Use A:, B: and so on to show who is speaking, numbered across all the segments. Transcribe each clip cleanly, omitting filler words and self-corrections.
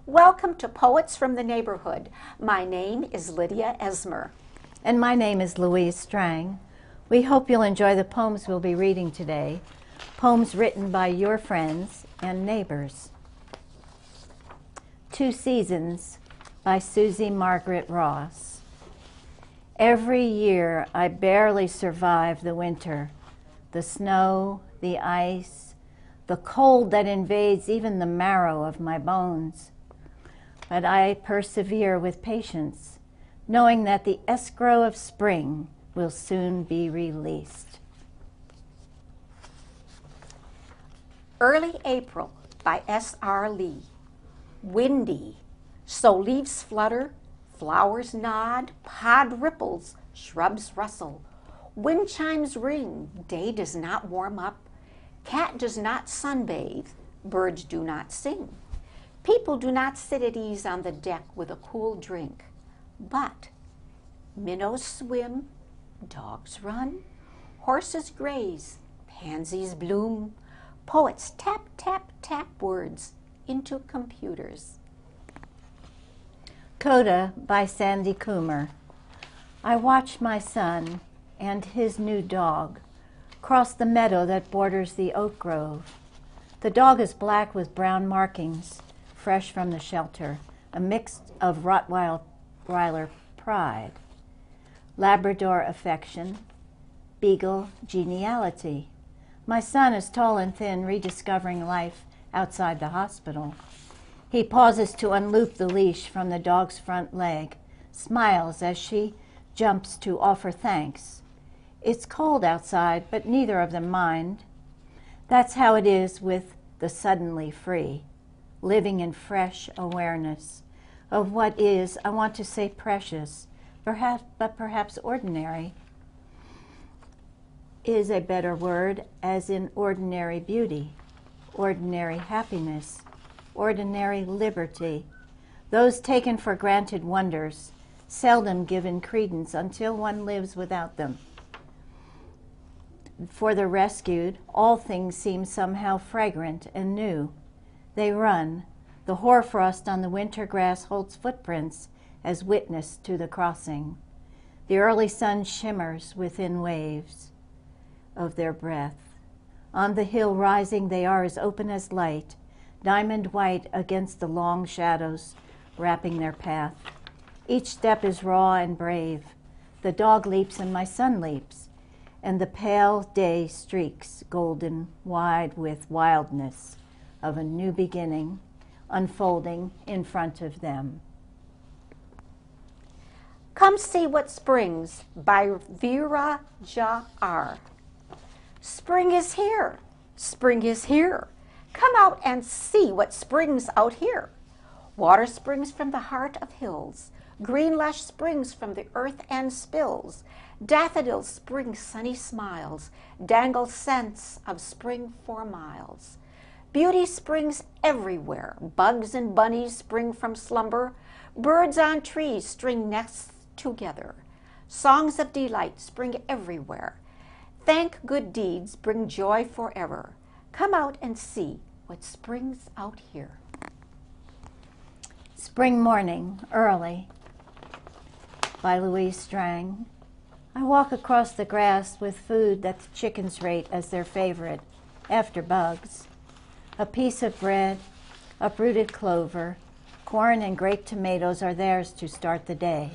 A: Welcome to Poets from the Neighborhood. My name is Lydia Esmer.
B: And my name is Louise Strang. We hope you'll enjoy the poems we'll be reading today, poems written by your friends and neighbors. 2 Seasons by Susie Margaret Ross. Every year I barely survive the winter, the snow, the ice, the cold that invades even the marrow of my bones. But I persevere with patience, knowing that the escrow of spring will soon be released.
A: Early April by S.R. Lee. Windy, so leaves flutter, flowers nod, pod ripples, shrubs rustle. Wind chimes ring, day does not warm up, cat does not sunbathe, birds do not sing. People do not sit at ease on the deck with a cool drink, but minnows swim, dogs run, horses graze, pansies bloom, poets tap, tap, tap words into computers.
B: Coda by Sandy Coomer. I watch my son and his new dog cross the meadow that borders the oak grove. The dog is black with brown markings, fresh from the shelter, a mix of Rottweiler pride, Labrador affection, Beagle geniality. My son is tall and thin, rediscovering life outside the hospital. He pauses to unloop the leash from the dog's front leg, smiles as she jumps to offer thanks. It's cold outside, but neither of them mind. That's how it is with the suddenly free, living in fresh awareness of what is, I want to say precious, perhaps ordinary is a better word, as in ordinary beauty, ordinary happiness, ordinary liberty. Those taken for granted wonders, seldom given credence until one lives without them. For the rescued, all things seem somehow fragrant and new. They run. The hoarfrost on the winter grass holds footprints as witness to the crossing. The early sun shimmers within waves of their breath. On the hill rising, they are as open as light, diamond white against the long shadows wrapping their path. Each step is raw and brave. The dog leaps and my son leaps, and the pale day streaks golden wide with wildness of a new beginning unfolding in front of them.
A: Come See What Springs by VeerajaR. Spring is here. Spring is here. Come out and see what springs out here. Water springs from the heart of hills. Green lush springs from the earth and spills. Daffodils spring sunny smiles. Dangle scents of spring for miles. Beauty springs everywhere. Bugs and bunnies spring from slumber. Birds on trees string nests together. Songs of delight spring everywhere. Thank good deeds bring joy forever. Come out and see what springs out here.
B: Spring Morning, Early by Louise Strang. I walk across the grass with food that the chickens rate as their favorite, after bugs. A piece of bread, uprooted clover, corn and grape tomatoes are theirs to start the day.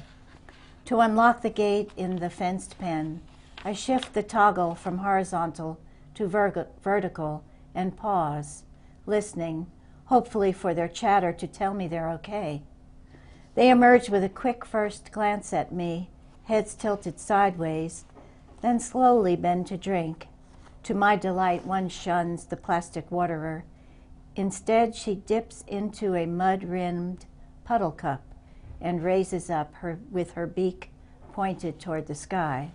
B: To unlock the gate in the fenced pen, I shift the toggle from horizontal to vertical and pause, listening, hopefully for their chatter to tell me they're okay. They emerge with a quick first glance at me, heads tilted sideways, then slowly bend to drink. To my delight, one shuns the plastic waterer. Instead, she dips into a mud-rimmed puddle cup and raises up with her beak pointed toward the sky.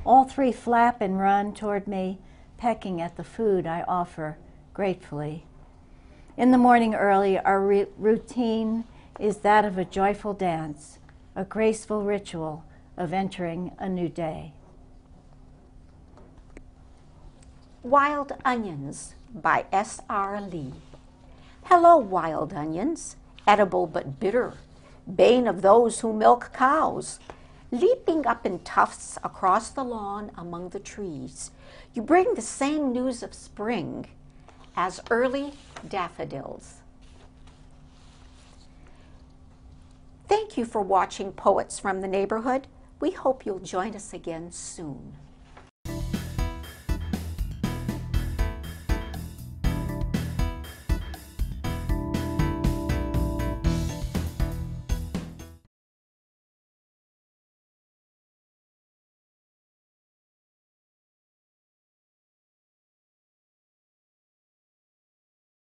B: All 3 flap and run toward me, pecking at the food I offer gratefully. In the morning early, our routine is that of a joyful dance, a graceful ritual of entering a new day.
A: Wild Onions by S.R. Lee. Hello, wild onions. edible but bitter, bane of those who milk cows. Leaping up in tufts across the lawn among the trees, you bring the same news of spring as early daffodils. Thank you for watching Poets from the Neighborhood. We hope you'll join us again soon.